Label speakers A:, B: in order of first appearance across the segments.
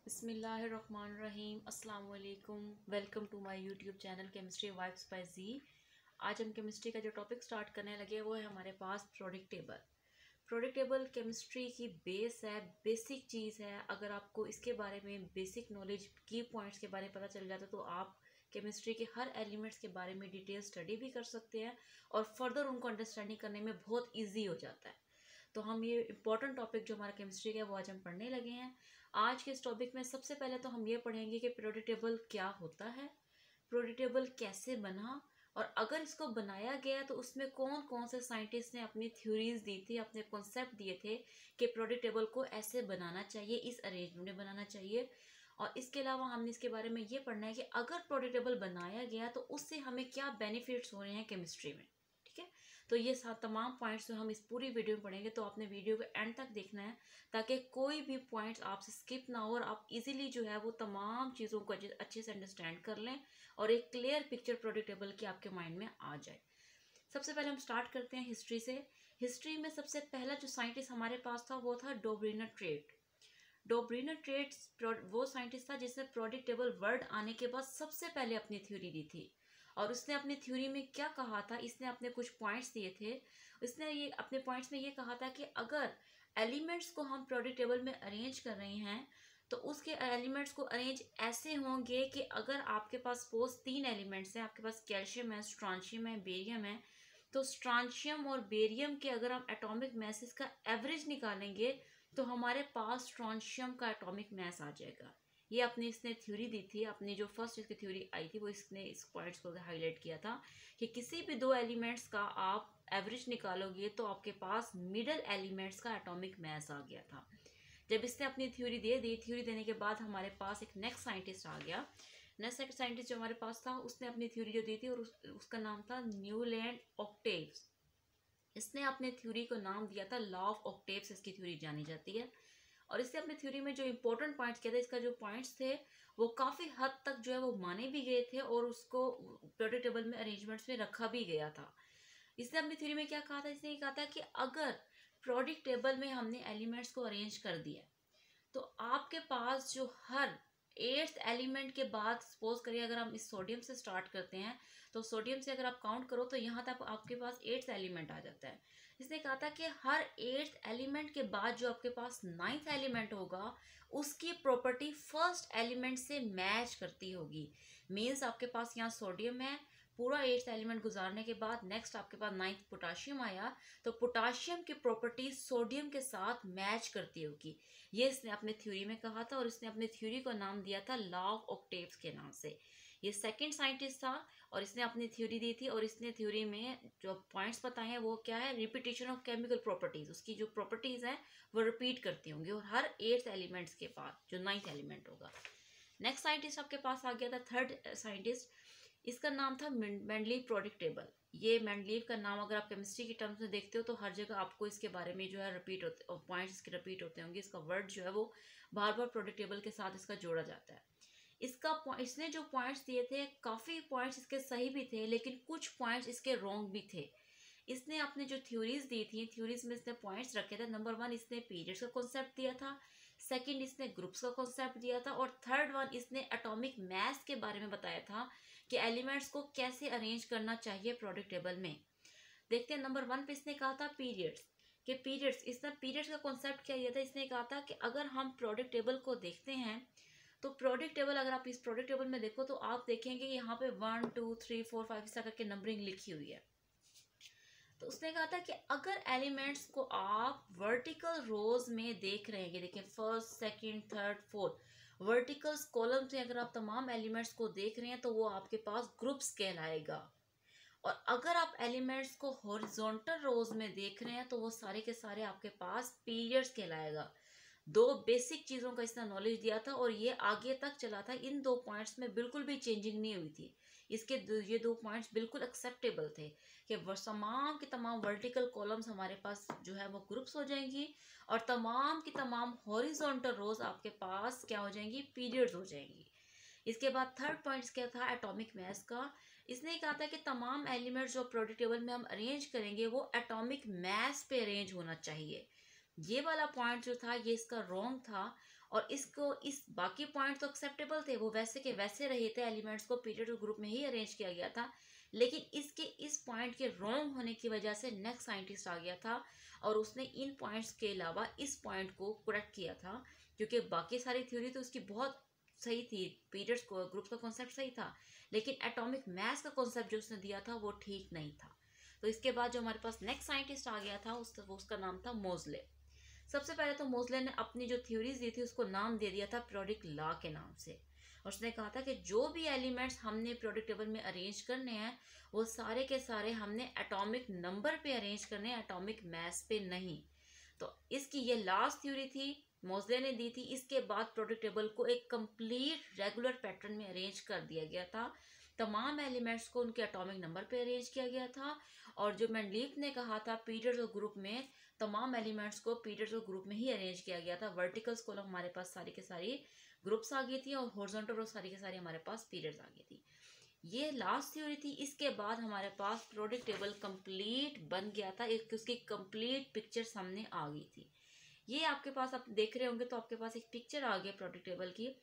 A: बिस्मिल्लाहिर्रहमानिर्रहीम अस्सलाम वालेकुम। Welcome to my YouTube channel chemistry vibes by जी। आज हम केमिस्ट्री का जो टॉपिक स्टार्ट करने लगे वो है हमारे पास product table. Product table chemistry की बेस है, बेसिक चीज़ है। अगर आपको इसके बारे में बेसिक नॉलेज, की पॉइंट्स के बारे में पता चल जाता है तो आप केमिस्ट्री के हर एलिमेंट्स के बारे में डिटेल स्टडी भी कर सकते हैं और फर्दर उनको अंडरस्टैंडिंग करने में बहुत ईजी हो जाता है। तो हम ये इम्पोर्टेंट टॉपिक जो हमारा केमिस्ट्री का है वो आज हम पढ़ने लगे हैं। आज के इस टॉपिक में सबसे पहले तो हम ये पढ़ेंगे कि पीरियोडिक टेबल क्या होता है, पीरियोडिक टेबल कैसे बना, और अगर इसको बनाया गया तो उसमें कौन कौन से साइंटिस्ट ने अपनी थ्योरीज दी थी, अपने कॉन्सेप्ट दिए थे कि पीरियोडिक टेबल को ऐसे बनाना चाहिए, इस अरेंजमेंट में बनाना चाहिए। और इसके अलावा हमने इसके बारे में ये पढ़ना है कि अगर पीरियोडिक टेबल बनाया गया तो उससे हमें क्या बेनिफिट्स हो रहे हैं केमिस्ट्री में। ठीक है, तो ये तमाम पॉइंट्स जो हम इस पूरी वीडियो में पढ़ेंगे, तो आपने वीडियो को एंड तक देखना है ताकि कोई भी पॉइंट्स आपसे स्किप ना हो और आप इजीली जो है वो तमाम चीज़ों को अच्छे से अंडरस्टैंड कर लें और एक क्लियर पिक्चर पीरियोडिक टेबल की आपके माइंड में आ जाए। सबसे पहले हम स्टार्ट करते हैं हिस्ट्री से। हिस्ट्री में सबसे पहला जो साइंटिस्ट हमारे पास था वो था डोब्रीनर ट्रेट। डोब्रीनर ट्रेट वो साइंटिस्ट था जिसने पीरियोडिक टेबल वर्ड आने के बाद सबसे पहले अपनी थ्योरी दी थी। और उसने अपनी थ्योरी में क्या कहा था, इसने अपने कुछ पॉइंट्स दिए थे। इसने ये अपने पॉइंट्स में ये कहा था कि अगर एलिमेंट्स को हम पीरियोडिक टेबल में अरेंज कर रहे हैं तो उसके एलिमेंट्स को अरेंज ऐसे होंगे कि अगर आपके पास सपोज 3 एलिमेंट्स हैं, आपके पास कैल्शियम है, स्ट्रॉन्शियम है, बेरियम है, तो स्ट्रॉन्शियम और बेरियम के अगर हम एटॉमिक मैसेस का एवरेज निकालेंगे तो हमारे पास स्ट्रॉन्शियम का एटॉमिक मैस आ जाएगा। ये अपनी इसने थ्योरी दी थी, अपनी जो फर्स्ट इसकी थ्योरी आई थी वो इसने इस पॉइंट्स को हाईलाइट किया था कि किसी भी दो एलिमेंट्स का आप एवरेज निकालोगे तो आपके पास मिडल एलिमेंट्स का एटॉमिक मैस आ गया था। जब इसने अपनी थ्योरी दे दी, थ्योरी देने के बाद हमारे पास एक नेक्स्ट साइंटिस्ट आ गया। नेक्स्ट साइंटिस्ट जो हमारे पास था उसने अपनी थ्योरी जो दी थी और उसका नाम था न्यूलैंड ऑक्टेव्स। इसने अपने थ्योरी को नाम दिया था लॉ ऑफ ऑक्टेव्स, इसकी थ्योरी जानी जाती है। और इससे अपनी थ्योरी में जो इंपॉर्टेंट पॉइंट्स किया था, इसका जो पॉइंट्स थे वो काफ़ी हद तक जो है वो माने भी गए थे और उसको पीरियोडिक टेबल में अरेंजमेंट्स में रखा भी गया था। इसने अपनी थ्योरी में क्या कहा था, इसने ये कहा था कि अगर पीरियोडिक टेबल में हमने एलिमेंट्स को अरेंज कर दिया तो आपके पास जो हर 8th एलिमेंट के बाद, सपोज करिए अगर हम इस सोडियम से स्टार्ट करते हैं तो सोडियम से अगर आप काउंट करो तो यहाँ तक आपके पास 8th एलिमेंट आ जाता है। इसने कहा था कि हर 8th एलिमेंट के बाद जो आपके पास 9th एलिमेंट होगा उसकी प्रॉपर्टी फर्स्ट एलिमेंट से मैच करती होगी। मीन्स आपके पास यहाँ सोडियम है, पूरा 8th एलिमेंट गुजारने के बाद नेक्स्ट आपके पास 9th पोटाशियम आया तो पोटाशियम की प्रॉपर्टी सोडियम के साथ मैच करती होगी। ये इसने अपने थ्योरी में कहा था और इसने अपनी थ्योरी को नाम दिया था लॉ ऑफ ऑक्टेव्स के नाम से। ये सेकंड साइंटिस्ट था और इसने अपनी थ्योरी दी थी और इसने थ्योरी में जो पॉइंट्स बताए हैं वो क्या है, रिपीटेशन ऑफ केमिकल प्रॉपर्टीज, उसकी जो प्रॉपर्टीज हैं वो रिपीट करती होंगी और हर 8th एलिमेंट्स के बाद जो 9th एलिमेंट होगा। नेक्स्ट साइंटिस्ट आपके पास आ गया था थर्ड साइंटिस्ट, इसका नाम था मेंडलीव पीरियोडिक टेबल। ये मेंडलीव का नाम अगर आप केमिस्ट्री की टर्म्स में देखते हो तो हर जगह आपको इसके बारे में जो है रिपीट होते, पॉइंट्स इसके रिपीट होते होंगे। इसका वर्ड जो है वो बार बार पीरियोडिक टेबल के साथ इसका जोड़ा जाता है। इसने जो पॉइंट्स दिए थे, काफ़ी पॉइंट्स इसके सही भी थे लेकिन कुछ पॉइंट्स इसके रॉन्ग भी थे। इसने अपने जो थ्योरीज दी थी, थ्योरीज में इसने पॉइंट्स रखे थे। नंबर 1 इसने पीरियड्स का कॉन्सेप्ट दिया था, सेकंड इसने ग्रुप्स का कॉन्सेप्ट दिया था और थर्ड वन इसने एटॉमिक मैस के बारे में बताया था कि एलिमेंट्स को कैसे अरेंज करना चाहिए पीरियोडिक टेबल में। देखते हैं नंबर 1 पे इसने कहा था पीरियड्स के पीरियड्स। इसने पीरियड्स का कॉन्सेप्ट क्या दिया था, इसने कहा था कि अगर हम पीरियोडिक टेबल को देखते हैं तो पीरियोडिक टेबल, अगर आप इस पीरियोडिक टेबल में देखो तो आप देखेंगे यहाँ पे 1 2 3 4 5 इस तरह करके नंबरिंग लिखी हुई है। तो उसने कहा था कि अगर एलिमेंट्स को आप वर्टिकल रोज में देख रहे हैं, देखिए first second third fourth vertical column से अगर आप तमाम एलिमेंट्स को देख रहे हैं तो वो आपके पास ग्रुप्स कहलाएगा। और अगर आप एलिमेंट्स को हॉरिजॉन्टल रोज में देख रहे हैं तो वो सारे के सारे आपके पास पीरियड्स कहलाएगा। दो बेसिक चीज़ों का इसने नॉलेज दिया था और ये आगे तक चला था। इन दो पॉइंट्स में बिल्कुल भी चेंजिंग नहीं हुई थी। ये दो पॉइंट्स बिल्कुल एक्सेप्टेबल थे कि तमाम के तमाम वर्टिकल कॉलम्स हमारे पास जो है वो ग्रुप्स हो जाएंगी और तमाम की तमाम हॉरिजॉन्टल रोज आपके पास क्या हो जाएंगी, पीरियड्स हो जाएंगी। इसके बाद थर्ड पॉइंट्स क्या था, एटॉमिक मैस का। इसने कहा था कि तमाम एलिमेंट्स जो पीरियोडिक टेबल में हम अरेंज करेंगे वो एटॉमिक मैस पे अरेंज होना चाहिए। ये वाला पॉइंट जो था ये इसका रॉन्ग था और इसको इस बाकी पॉइंट तो एक्सेप्टेबल थे, वो वैसे के वैसे रहे थे, एलिमेंट्स को पीरियड और ग्रुप में ही अरेंज किया गया था। लेकिन इसके इस पॉइंट के रॉन्ग होने की वजह से नेक्स्ट साइंटिस्ट आ गया था और उसने इन पॉइंट्स के अलावा इस पॉइंट को करेक्ट किया था, क्योंकि बाकी सारी थ्योरी तो उसकी बहुत सही थी, पीरियड्स को ग्रुप का कॉन्सेप्ट सही था, लेकिन एटॉमिक मास का कॉन्सेप्ट जो उसने दिया था वो ठीक नहीं था। तो इसके बाद जो हमारे पास नेक्स्ट साइंटिस्ट आ गया था उसका नाम था मोज़ले। सबसे पहले तो मोज़ले ने अपनी जो थ्योरीज दी थी उसको नाम दे दिया था पीरियोडिक लॉ के नाम से, और उसने कहा था कि जो भी एलिमेंट्स हमने पीरियोडिक टेबल में अरेंज करने हैं वो सारे के सारे हमने एटॉमिक नंबर पे अरेंज करने हैं, एटॉमिक मास पे नहीं। तो इसकी ये लास्ट थ्योरी थी, मोज़ले ने दी थी। इसके बाद पीरियोडिक टेबल को एक कंप्लीट रेगुलर पैटर्न में अरेंज कर दिया गया था, तमाम एलिमेंट्स को उनके एटॉमिक नंबर पे अरेंज किया गया था। और जो मेंडलीफ ने कहा था पीरियड्स और ग्रुप में, तमाम एलिमेंट्स को पीरियड्स और ग्रुप में ही अरेंज किया गया था। वर्टिकल्स कॉलम हमारे पास सारी के सारी ग्रुप्स आ गई थी और हॉरिजॉन्टल रो सारी के सारी हमारे पास पीरियड्स आ गई थी। ये लास्ट थ्योरी थी। इसके बाद हमारे पास पीरियोडिक टेबल कंप्लीट बन गया था, एक उसकी कंप्लीट पिक्चर सामने आ गई थी। ये आपके पास आप देख रहे होंगे तो आपके पास एक पिक्चर आ गया पीरियोडिक टेबल की।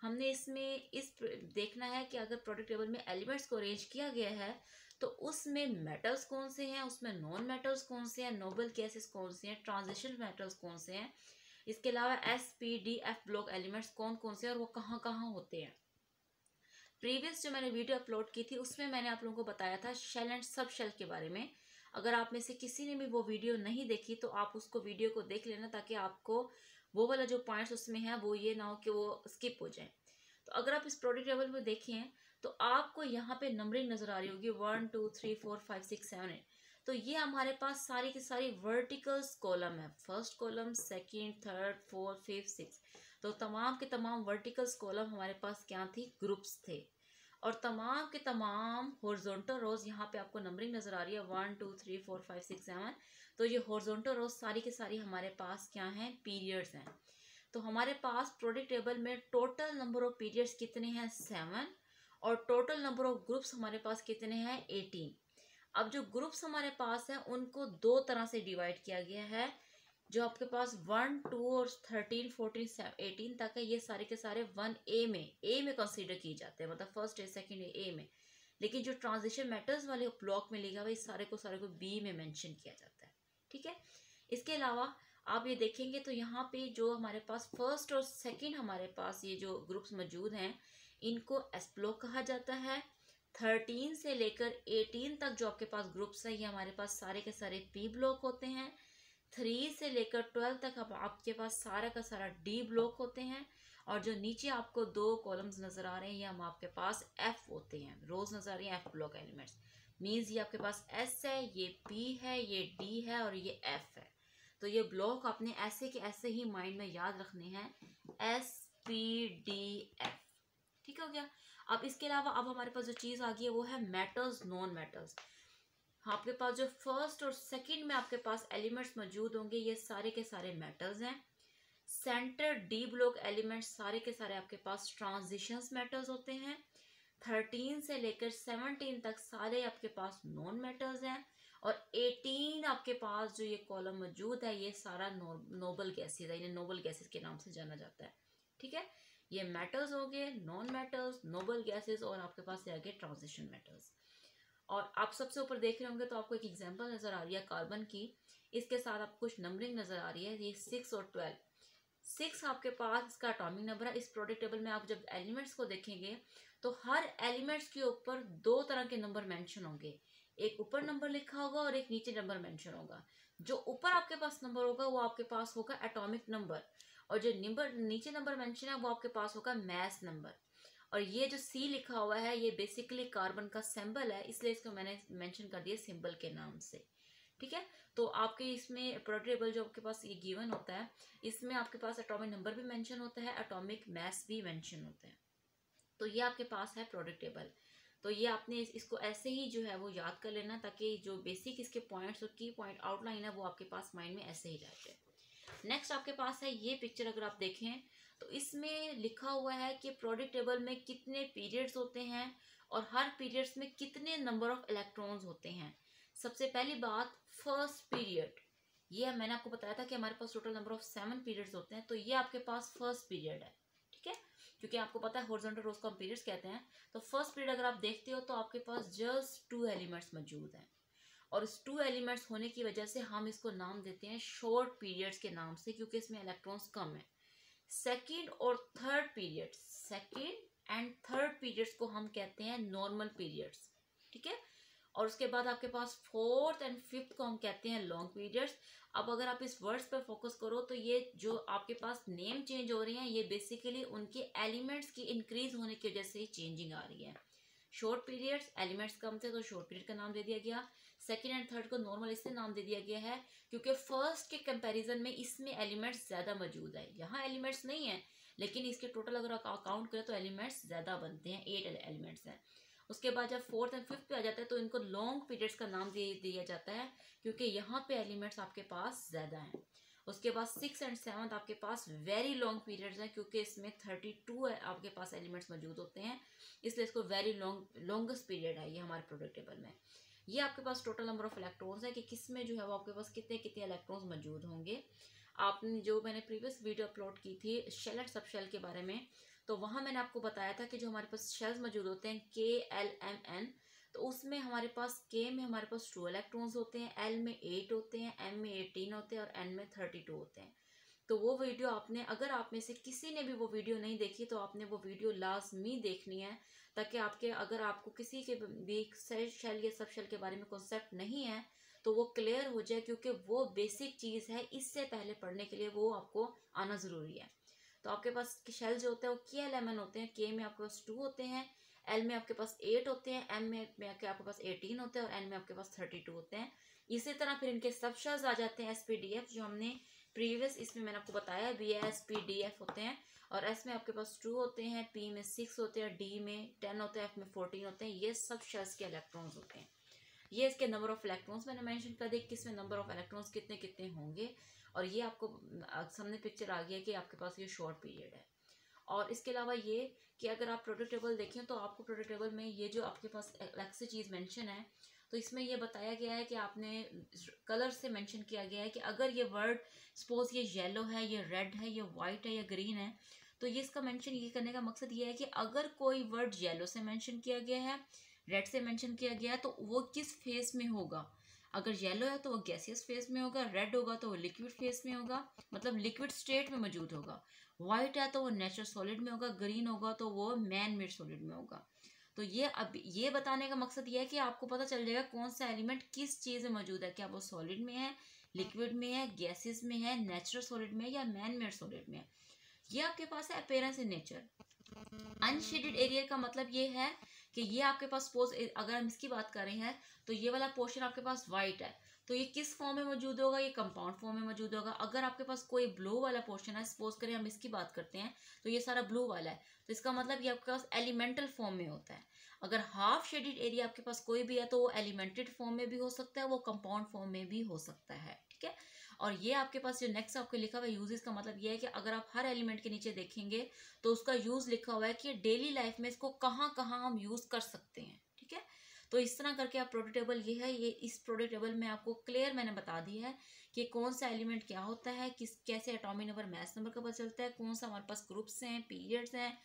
A: हमने इसमें इस देखना है कि अगर पीरियोडिक टेबल में एलिमेंट्स को अरेंज किया गया है तो उसमें मेटल्स कौन से हैं, उसमें नॉन मेटल्स कौन से हैं, नोबल गैसेस कौन से हैं, ट्रांजिशन मेटल्स कौन से हैं, इसके अलावा S P D F block elements कौन कौन से हैं और वो कहाँ कहाँ होते हैं। प्रीवियस जो मैंने वीडियो अपलोड की थी उसमें मैंने आप लोगों को बताया था शेल एंड सब शेल के बारे में। अगर आप में से किसी ने भी वो वीडियो नहीं देखी तो आप उसको वीडियो को देख लेना, ताकि आपको वो वाला जो पॉइंट्स उसमें है वो ये ना हो कि वो स्किप हो जाए। तो अगर आप इस पीरियोडिक टेबल में देखें तो आपको यहाँ पे नंबरिंग नजर आ रही होगी 1 2 3 4 5 6 7 8। तो ये हमारे पास सारी की सारी वर्टिकल्स कॉलम है, first column, second, third, fourth, fifth, six. तो तमाम के तमाम वर्टिकल्स कॉलम हमारे पास क्या थी, ग्रुप्स थे। और तमाम के तमाम हॉरिजॉन्टल रोज यहाँ पे आपको नंबरिंग नजर आ रही है 1 2 3 4 5 6 7। तो ये हॉरिजॉन्टल रोज सारी के सारी हमारे पास क्या हैं, पीरियड्स हैं। तो हमारे पास पीरियोडिक टेबल में टोटल नंबर ऑफ पीरियड्स कितने हैं, 7। और टोटल नंबर ऑफ ग्रुप्स हमारे पास कितने हैं, 18। अब जो ग्रुप्स हमारे पास हैं उनको दो तरह से डिवाइड किया गया है। जो आपके पास 1 2 और 13 14 18 तक है, ये सारे के सारे 1A में कंसीडर किए जाते हैं, मतलब फर्स्ट ए सेकंड ए में। लेकिन जो ट्रांजिशन मेटल्स वाले ब्लॉक में लिखा हुआ इस सारे को बी में मेंशन किया जाता है। ठीक है। इसके अलावा आप ये देखेंगे तो यहाँ पे जो हमारे पास फर्स्ट और सेकंड हमारे पास ये जो ग्रुप्स मौजूद हैं इनको एस ब्लॉक कहा जाता है। 13 से लेकर 18 तक जो आपके पास ग्रुप्स है ये हमारे पास सारे के सारे पी ब्लॉक होते हैं। 3 से लेकर 12 तक अब आपके पास सारा का सारा डी ब्लॉक होते हैं। और जो नीचे आपको दो कॉलम्स नजर आ रहे हैं ये हम आपके पास एफ होते हैं, रोज नजर आ रही है एफ ब्लॉक एलिमेंट्स। मीन्स ये आपके पास एस है, ये पी है, ये डी है और ये एफ है। तो ये ब्लॉक आपने ऐसे के ऐसे ही माइंड में याद रखने हैं, SPDF। ठीक हो गया। अब इसके अलावा अब हमारे पास जो चीज आ गई है वो है मेटल्स, नॉन मेटल्स। आपके पास जो फर्स्ट और सेकंड में आपके पास एलिमेंट्स मौजूद होंगे ये सारे के सारे मेटल्स हैं। सेंटर डी ब्लॉक एलिमेंट्स सारे के सारे आपके पास ट्रांजिशंस मेटल्स होते हैं। 13 से लेकर 17 तक सारे आपके पास नॉन मेटल्स हैं। और 18 आपके पास जो ये कॉलम मौजूद है ये सारा नोबल गैसेस है, इन्हें नोबल गैसेस के नाम से जाना जाता है। ठीक है। ये मेटल्स हो गए, नॉन मेटल्स, नोबल गैसेस और आपके पास ये आ गए ट्रांजिशन मेटल्स। और आप सबसे ऊपर देख रहे होंगे तो आपको एक एग्जांपल नजर आ रही है कार्बन की, इसके साथ आपको कुछ नंबरिंग नजर आ रही है, ये 6 और 12। 6 आपके पास इसका एटॉमिक नंबर है। इस प्रोडक्ट टेबल में आप जब एलिमेंट्स को देखेंगे तो हर एलिमेंट्स के ऊपर दो तरह के नंबर मेंशन होंगे, एक ऊपर नंबर लिखा होगा और एक नीचे नंबर मेंशन होगा। जो ऊपर आपके पास नंबर होगा वो आपके पास होगा एटॉमिक नंबर, और जो नंबर नीचे नंबर मेंशन है वो आपके पास होगा मास नंबर। और ये जो सी लिखा हुआ है ये बेसिकली कार्बन का सिंबल है, इसलिए इसको मैंने मेंशन कर दिया सिंबल के नाम से। ठीक है। तो आपके इसमें प्रोडक्ट टेबल जो आपके पास ये गिवन होता है इसमें आपके पास एटॉमिक नंबर भी मेंशन होता है, एटॉमिक मास भी मेंशन होता है। तो ये आपके पास है प्रोडक्ट टेबल। तो ये आपने इसको ऐसे ही जो है वो याद कर लेना, ताकि जो बेसिक इसके पॉइंट्स और की पॉइंट आउटलाइन है वो आपके पास माइंड में ऐसे ही रह जाए। नेक्स्ट आपके पास है ये पिक्चर, अगर आप देखें तो इसमें लिखा हुआ है कि प्रोडक्ट टेबल में कितने पीरियड्स होते हैं और हर पीरियड्स में कितने नंबर ऑफ इलेक्ट्रॉन्स होते हैं। सबसे पहली बात, फर्स्ट पीरियड ये मैंने आपको बताया था कि हमारे पास टोटल नंबर ऑफ 7 पीरियड्स होते हैं, तो ये आपके पास फर्स्ट पीरियड है, ठीक है, क्योंकि आपको पता है हॉरिजॉन्टल रोज को हम पीरियड्स कहते हैं। तो फर्स्ट पीरियड अगर आप देखते हो तो आपके पास जस्ट 2 एलिमेंट्स मौजूद हैं, और इस 2 एलिमेंट्स होने की वजह से हम इसको नाम देते हैं शॉर्ट पीरियड्स के नाम से, क्योंकि इसमें इलेक्ट्रॉन्स कम है। सेकेंड और third periods, second and third periods को हम कहते हैं नॉर्मल पीरियड्स, ठीक है। और उसके बाद आपके पास फोर्थ एंड फिफ्थ को हम कहते हैं लॉन्ग पीरियड्स। अब अगर आप इस वर्ड्स पर फोकस करो तो ये जो आपके पास नेम चेंज हो रही हैं, ये बेसिकली उनके एलिमेंट्स की इंक्रीज होने की वजह से ही चेंजिंग आ रही है। शॉर्ट पीरियड्स, एलिमेंट्स कम थे तो शॉर्ट पीरियड का नाम दे दिया गया। सेकेंड एंड थर्ड को नॉर्मल इससे नाम दे दिया गया है क्योंकि फर्स्ट के कंपैरिजन में इसमें एलिमेंट्स ज़्यादा मौजूद है, यहाँ एलिमेंट्स नहीं है, लेकिन इसके टोटल अगर अकाउंट करें तो एलिमेंट्स ज़्यादा बनते हैं, 8 एलिमेंट्स हैं। उसके बाद जब फोर्थ एंड फिफ्थ पे आ जाता है तो इनको लॉन्ग पीरियड्स का नाम दे दिया जाता है क्योंकि यहाँ पे एलिमेंट्स आपके पास ज़्यादा हैं। उसके बाद सिक्स एंड सेवन्थ आपके पास वेरी लॉन्ग पीरियड्स हैं क्योंकि इसमें 32 आपके पास एलिमेंट्स मौजूद होते हैं, इसलिए इसको वेरी लॉन्गेस्ट पीरियड है ये हमारे प्रोडक्ट टेबल में। ये आपके पास टोटल नंबर ऑफ इलेक्ट्रॉन्स है कि किसमें जो है वो आपके पास कितने कितने इलेक्ट्रॉन्स मौजूद होंगे। आपने जो मैंने प्रीवियस वीडियो अपलोड की थी शेल एंड सब शेल के बारे में, तो वहाँ मैंने आपको बताया था कि जो हमारे पास शेल्स मौजूद होते हैं KLMN, तो उसमें हमारे पास K में हमारे पास 2 इलेक्ट्रॉन्स होते हैं, L में 8 होते हैं, M में 18 होते हैं और N में 32 होते हैं। तो वो वीडियो आपने, अगर आप में से किसी ने भी वो वीडियो नहीं देखी तो आपने वो वीडियो लाजमी देखनी है, ताकि आपके, अगर आपको किसी के भी शेल या सब शेल के बारे में कॉन्सेप्ट नहीं है तो वो क्लियर हो जाए, क्योंकि वो बेसिक चीज़ है, इससे पहले पढ़ने के लिए वो आपको आना ज़रूरी है। तो आपके पास शेल जो होते हैं वो KLMN होते हैं, K में आपके पास 2 होते हैं, L में आपके पास 8 होते हैं, M में आपके पास 18 होते हैं और N में आपके पास 32 होते हैं। इसी तरह फिर इनके सब शेल्स आ जाते हैं SPDF, जो हमने प्रीवियस इसमें मैंने आपको बताया BSPDF होते हैं, और S में आपके पास 2 होते हैं, P में 6 होते हैं, D में 10 होते हैं, F में 14 होते हैं। ये सब शेल्स के इलेक्ट्रॉन्स होते हैं। ये इसके नंबर ऑफ इलेक्ट्रॉन्स मैंने मेंशन कर दिया किसमें नंबर ऑफ इलेक्ट्रॉन्स कितने कितने होंगे, और ये आपको सामने पिक्चर आ गया कि आपके पास ये शॉर्ट पीरियड है। और इसके अलावा ये कि अगर आप प्रोडक्ट टेबल देखें तो आपको प्रोडक्ट टेबल में ये जो आपके पास अलग से चीज़ मेंशन है, तो इसमें ये बताया गया है कि आपने कलर से मेंशन किया गया है कि अगर ये वर्ड सपोज ये येलो है, ये रेड है, ये वाइट है, या ग्रीन है, तो ये इसका मेंशन ये करने का मकसद ये है कि अगर कोई वर्ड येलो से मेंशन किया गया है, रेड से मेंशन किया गया है, तो वो किस फेस में होगा। अगर येलो है तो वो गैसियस फेस में होगा, रेड होगा तो वो लिक्विड फेस में होगा, मतलब लिक्विड स्टेट में मौजूद होगा, वाइट है तो वो नेचुरल सॉलिड में होगा, ग्रीन होगा तो वो मैन मेड सॉलिड में होगा। तो ये अब ये बताने का मकसद ये है कि आपको पता चल जाएगा कौन सा एलिमेंट किस चीज़ में मौजूद है, क्या वो सॉलिड में है, लिक्विड में है, गैसेस में है, नेचुरल सॉलिड में है या मैन मेड सॉलिड में है। ये आपके पास है appearance in nature. Unshielded area का मतलब ये है कि ये आपके पास सपोज अगर हम इसकी बात कर रहे हैं तो ये वाला पोर्शन आपके पास वाइट है, तो ये किस फॉर्म में मौजूद होगा, ये कंपाउंड फॉर्म में मौजूद होगा। अगर आपके पास कोई ब्लू वाला पोर्शन है, सपोज करें हम इसकी बात करते हैं, तो ये सारा ब्लू वाला है, तो इसका मतलब ये आपके पास एलिमेंटल फॉर्म में होता है। अगर हाफ शेडेड एरिया आपके पास कोई भी है तो वो एलिमेंटेड फॉर्म में भी हो सकता है, वो कंपाउंड फॉर्म में भी हो सकता है, ठीक है। और ये आपके पास जो नेक्स्ट आपको लिखा हुआ है यूजेस का मतलब ये है कि अगर आप हर एलिमेंट के नीचे देखेंगे तो उसका यूज लिखा हुआ है कि डेली लाइफ में इसको कहाँ कहाँ हम यूज कर सकते हैं, ठीक है। तो इस तरह करके आप प्रोडक्ट टेबल ये है, ये इस प्रोडक्ट टेबल में आपको क्लियर मैंने बता दिया है कि कौन सा एलिमेंट क्या होता है, किस कैसे एटॉमिक नंबर मास नंबर का पता चलता है, कौन सा हमारे पास ग्रुप्स हैं, पीरियड्स हैं,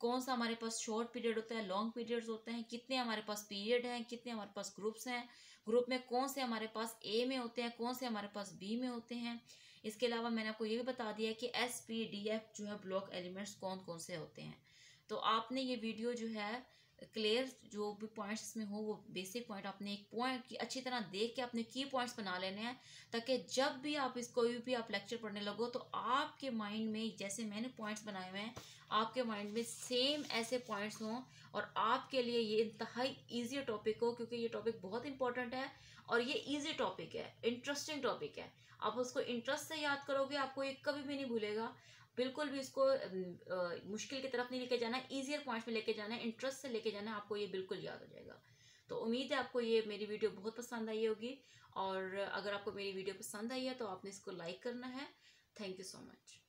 A: कौन सा हमारे पास शॉर्ट पीरियड होता है, लॉन्ग पीरियड्स होते हैं, कितने हमारे पास पीरियड हैं, कितने हमारे पास ग्रुप्स हैं, ग्रुप में कौन से हमारे पास ए में होते हैं, कौन से हमारे पास बी में होते हैं। इसके अलावा मैंने आपको ये भी बता दिया है कि SPDF जो है ब्लॉक एलिमेंट्स कौन कौन से होते हैं। तो आपने ये वीडियो जो है क्लियर, जो भी पॉइंट्स इसमें हो वो बेसिक पॉइंट आपने एक पॉइंट की अच्छी तरह देख के अपने की पॉइंट्स बना लेने हैं, ताकि जब भी आप इसको भी आप लेक्चर पढ़ने लगो तो आपके माइंड में जैसे मैंने पॉइंट्स बनाए हुए हैं आपके माइंड में सेम ऐसे पॉइंट्स हों, और आपके लिए ये इंतहाई ईजी टॉपिक हो, क्योंकि ये टॉपिक बहुत इंपॉर्टेंट है और ये ईजी टॉपिक है, इंटरेस्टिंग टॉपिक है। आप उसको इंटरेस्ट से याद करोगे, आपको ये कभी भी नहीं भूलेगा। बिल्कुल भी इसको मुश्किल की तरफ नहीं लेके जाना है, ईजियर पॉइंट्स में लेके जाना है, इंटरेस्ट से लेके जाना है, आपको ये बिल्कुल याद हो जाएगा। तो उम्मीद है आपको ये मेरी वीडियो बहुत पसंद आई होगी, और अगर आपको मेरी वीडियो पसंद आई है तो आपने इसको लाइक करना है। Thank you so much.